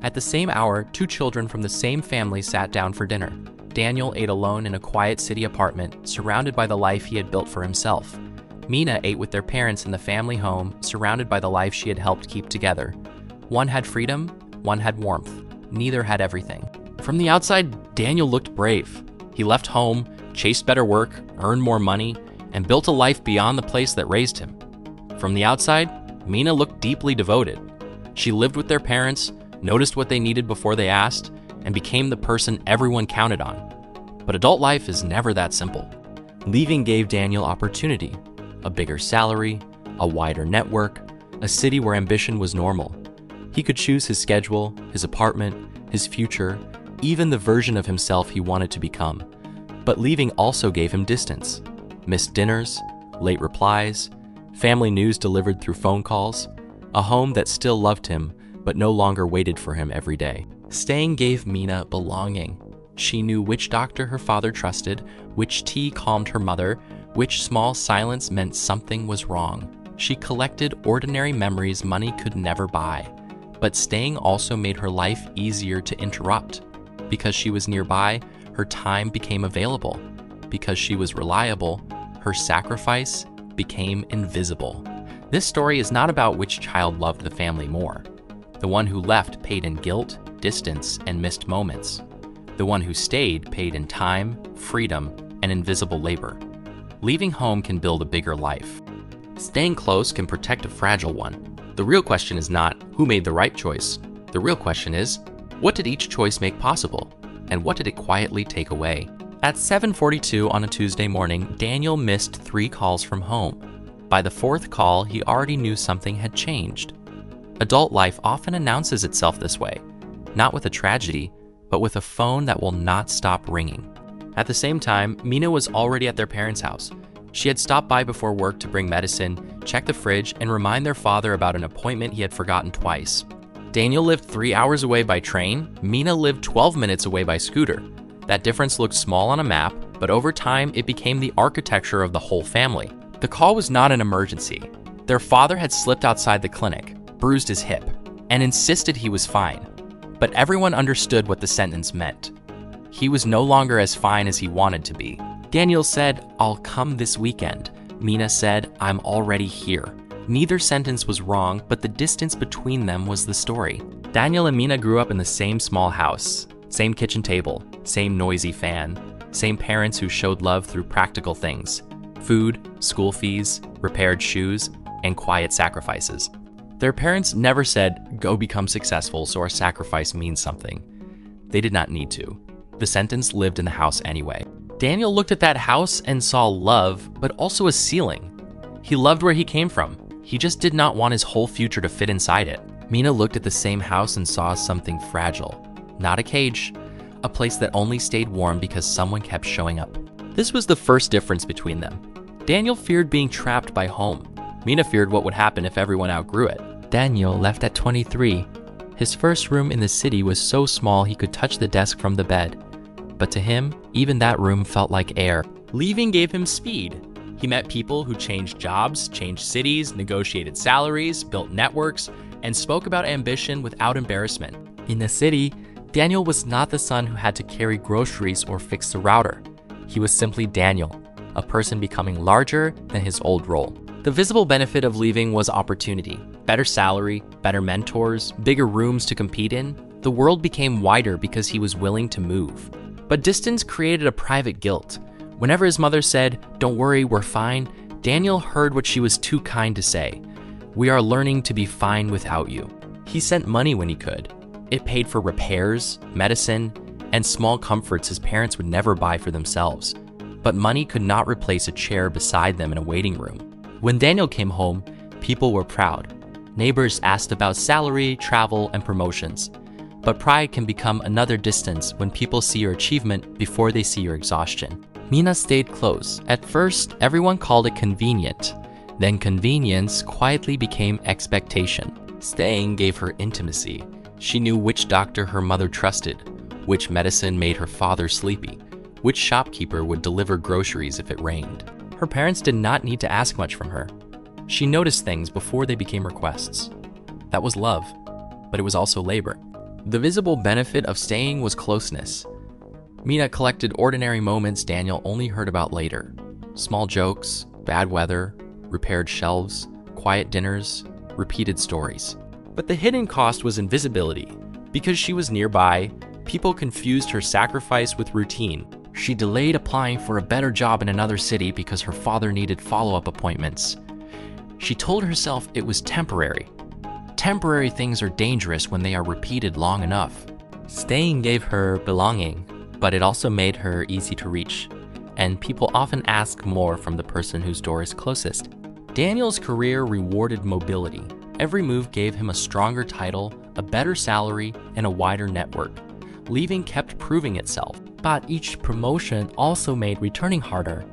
At the same hour, two children from the same family sat down for dinner. Daniel ate alone in a quiet city apartment, surrounded by the life he had built for himself. Mina ate with their parents in the family home, surrounded by the life she had helped keep together. One had freedom, one had warmth. Neither had everything. From the outside, Daniel looked brave. He left home, chased better work, earned more money, and built a life beyond the place that raised him. From the outside, Mina looked deeply devoted. She lived with their parents, noticed what they needed before they asked, and became the person everyone counted on. But adult life is never that simple. Leaving gave Daniel opportunity, a bigger salary, a wider network, a city where ambition was normal. He could choose his schedule, his apartment, his future, even the version of himself he wanted to become. But leaving also gave him distance. Missed dinners, late replies, family news delivered through phone calls, a home that still loved him but no longer waited for him every day. Staying gave Mina belonging. She knew which doctor her father trusted, which tea calmed her mother, which small silence meant something was wrong. She collected ordinary memories money could never buy. But staying also made her life easier to interrupt. Because she was nearby, her time became available. Because she was reliable, her sacrifice became invisible. This story is not about which child loved the family more. The one who left paid in guilt, distance, and missed moments. The one who stayed paid in time, freedom, and invisible labor. Leaving home can build a bigger life. Staying close can protect a fragile one. The real question is not who made the right choice. The real question is, what did each choice make possible? And what did it quietly take away? At 7:42 on a Tuesday morning, Daniel missed 3 calls from home. By the 4th call, he already knew something had changed. Adult life often announces itself this way, not with a tragedy, but with a phone that will not stop ringing. At the same time, Mina was already at their parents' house. She had stopped by before work to bring medicine, check the fridge, and remind their father about an appointment he had forgotten twice. Daniel lived 3 hours away by train. Mina lived 12 minutes away by scooter. That difference looked small on a map, but over time, it became the architecture of the whole family. The call was not an emergency. Their father had slipped outside the clinic, bruised his hip, and insisted he was fine. But everyone understood what the sentence meant. He was no longer as fine as he wanted to be. Daniel said, "I'll come this weekend." Mina said, "I'm already here." Neither sentence was wrong, but the distance between them was the story. Daniel and Mina grew up in the same small house, same kitchen table, same noisy fan, same parents who showed love through practical things: food, school fees, repaired shoes, and quiet sacrifices. Their parents never said, "Go become successful so our sacrifice means something." They did not need to. The sentence lived in the house anyway. Daniel looked at that house and saw love, but also a ceiling. He loved where he came from. He just did not want his whole future to fit inside it. Mina looked at the same house and saw something fragile. Not a cage, a place that only stayed warm because someone kept showing up. This was the first difference between them. Daniel feared being trapped by home. Mina feared what would happen if everyone outgrew it. Daniel left at 23. His first room in the city was so small he could touch the desk from the bed. But to him, even that room felt like air. Leaving gave him speed. He met people who changed jobs, changed cities, negotiated salaries, built networks, and spoke about ambition without embarrassment. In the city, Daniel was not the son who had to carry groceries or fix the router. He was simply Daniel, a person becoming larger than his old role. The visible benefit of leaving was opportunity. Better salary, better mentors, bigger rooms to compete in. The world became wider because he was willing to move. But distance created a private guilt. Whenever his mother said, "Don't worry, we're fine," Daniel heard what she was too kind to say. "We are learning to be fine without you." He sent money when he could. It paid for repairs, medicine, and small comforts his parents would never buy for themselves. But money could not replace a chair beside them in a waiting room. When Daniel came home, people were proud. Neighbors asked about salary, travel, and promotions. But pride can become another distance when people see your achievement before they see your exhaustion. Mina stayed close. At first, everyone called it convenient. Then convenience quietly became expectation. Staying gave her intimacy. She knew which doctor her mother trusted, which medicine made her father sleepy, which shopkeeper would deliver groceries if it rained. Her parents did not need to ask much from her. She noticed things before they became requests. That was love, but it was also labor. The visible benefit of staying was closeness. Mina collected ordinary moments Daniel only heard about later. Small jokes, bad weather, repaired shelves, quiet dinners, repeated stories. But the hidden cost was invisibility. Because she was nearby, people confused her sacrifice with routine. She delayed applying for a better job in another city because her father needed follow-up appointments. She told herself it was temporary. Temporary things are dangerous when they are repeated long enough. Staying gave her belonging, but it also made her easy to reach. And people often ask more from the person whose door is closest. Daniel's career rewarded mobility. Every move gave him a stronger title, a better salary, and a wider network. Leaving kept proving itself, but each promotion also made returning harder.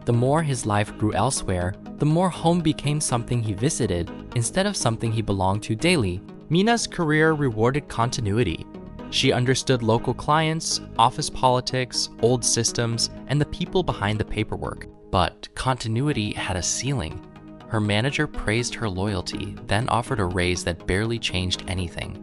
The more his life grew elsewhere, the more home became something he visited instead of something he belonged to daily. Mina's career rewarded continuity. She understood local clients, office politics, old systems, and the people behind the paperwork. But continuity had a ceiling. Her manager praised her loyalty, then offered a raise that barely changed anything.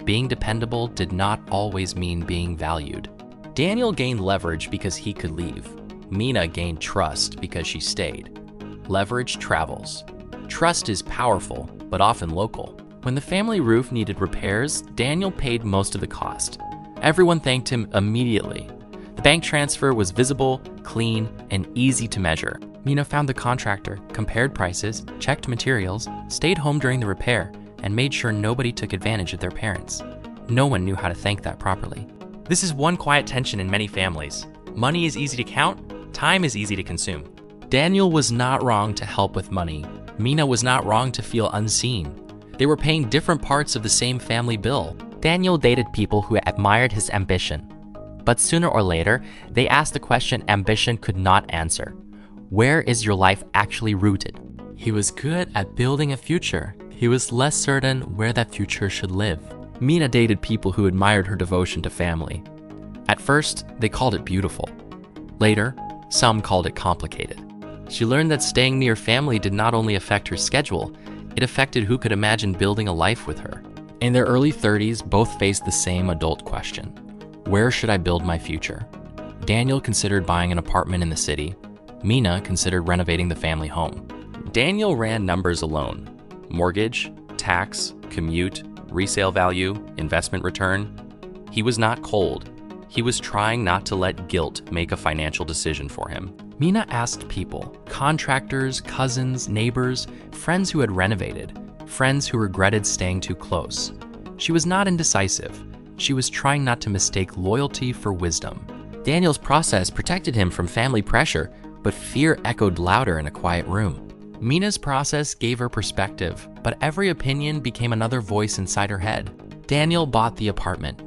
Being dependable did not always mean being valued. Daniel gained leverage because he could leave. Mina gained trust because she stayed. Leverage travels. Trust is powerful, but often local. When the family roof needed repairs, Daniel paid most of the cost. Everyone thanked him immediately. The bank transfer was visible, clean, and easy to measure. Mina found the contractor, compared prices, checked materials, stayed home during the repair, and made sure nobody took advantage of their parents. No one knew how to thank that properly. This is one quiet tension in many families. Money is easy to count, time is easy to consume. Daniel was not wrong to help with money. Mina was not wrong to feel unseen. They were paying different parts of the same family bill. Daniel dated people who admired his ambition. But sooner or later, they asked the question ambition could not answer. Where is your life actually rooted? He was good at building a future. He was less certain where that future should live. Mina dated people who admired her devotion to family. At first, they called it beautiful. Later, some called it complicated. She learned that staying near family did not only affect her schedule, it affected who could imagine building a life with her. In their early 30s, both faced the same adult question. Where should I build my future? Daniel considered buying an apartment in the city. Mina considered renovating the family home. Daniel ran numbers alone. Mortgage, tax, commute, resale value, investment return. He was not cold. He was trying not to let guilt make a financial decision for him. Mina asked people, contractors, cousins, neighbors, friends who had renovated, friends who regretted staying too close. She was not indecisive. She was trying not to mistake loyalty for wisdom. Daniel's process protected him from family pressure, but fear echoed louder in a quiet room. Mina's process gave her perspective, but every opinion became another voice inside her head. Daniel bought the apartment.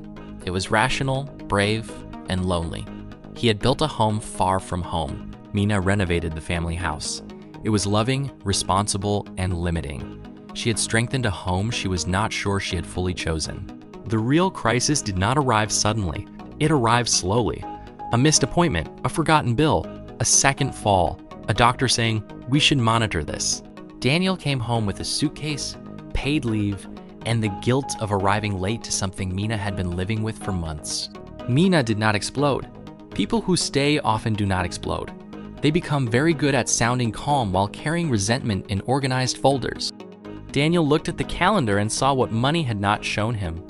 It was rational, brave, and lonely. He had built a home far from home. Mina renovated the family house. It was loving, responsible, and limiting. She had strengthened a home she was not sure she had fully chosen. The real crisis did not arrive suddenly. It arrived slowly. A missed appointment, a forgotten bill, a second fall, a doctor saying, "We should monitor this." Daniel came home with a suitcase, paid leave, and the guilt of arriving late to something Mina had been living with for months. Mina did not explode. People who stay often do not explode. They become very good at sounding calm while carrying resentment in organized folders. Daniel looked at the calendar and saw what money had not shown him.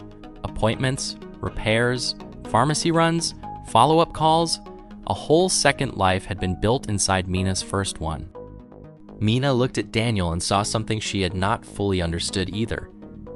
Appointments, repairs, pharmacy runs, follow-up calls. A whole second life had been built inside Mina's first one. Mina looked at Daniel and saw something she had not fully understood either.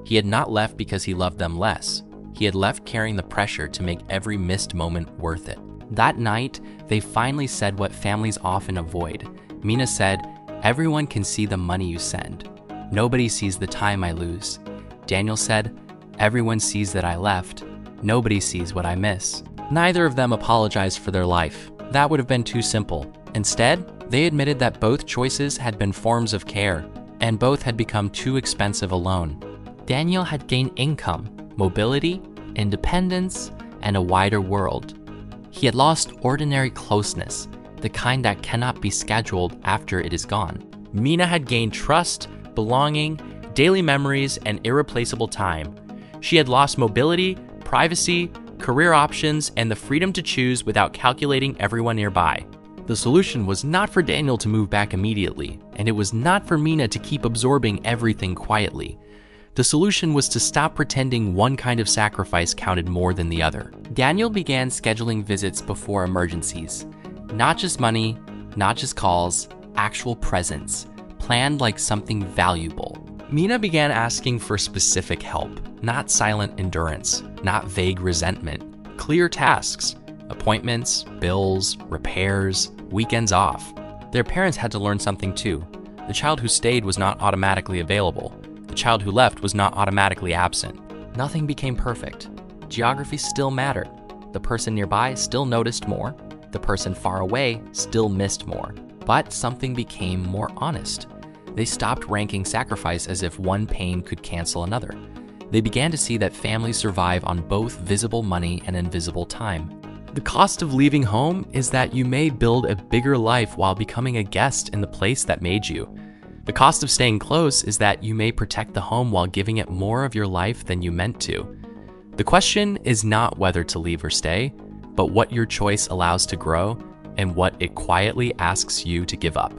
He had not left because he loved them less. He had left carrying the pressure to make every missed moment worth it. That night, they finally said what families often avoid. Mina said, "Everyone can see the money you send. Nobody sees the time I lose." Daniel said, "Everyone sees that I left. Nobody sees what I miss." Neither of them apologized for their life. That would have been too simple. Instead, they admitted that both choices had been forms of care, and both had become too expensive alone. Daniel had gained income, mobility, independence, and a wider world. He had lost ordinary closeness, the kind that cannot be scheduled after it is gone. Mina had gained trust, belonging, daily memories, and irreplaceable time. She had lost mobility, privacy, career options, and the freedom to choose without calculating everyone nearby. The solution was not for Daniel to move back immediately, and it was not for Mina to keep absorbing everything quietly. The solution was to stop pretending one kind of sacrifice counted more than the other. Daniel began scheduling visits before emergencies. Not just money, not just calls, actual presence, planned like something valuable. Mina began asking for specific help, not silent endurance, not vague resentment. Clear tasks, appointments, bills, repairs, weekends off. Their parents had to learn something too. The child who stayed was not automatically available. The child who left was not automatically absent. Nothing became perfect. Geography still mattered. The person nearby still noticed more. The person far away still missed more. But something became more honest. They stopped ranking sacrifice as if one pain could cancel another. They began to see that families survive on both visible money and invisible time. The cost of leaving home is that you may build a bigger life while becoming a guest in the place that made you. The cost of staying close is that you may protect the home while giving it more of your life than you meant to. The question is not whether to leave or stay, but what your choice allows to grow and what it quietly asks you to give up.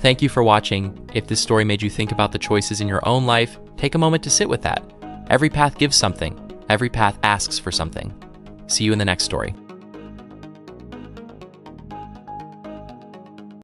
Thank you for watching. If this story made you think about the choices in your own life, take a moment to sit with that. Every path gives something. Every path asks for something. See you in the next story.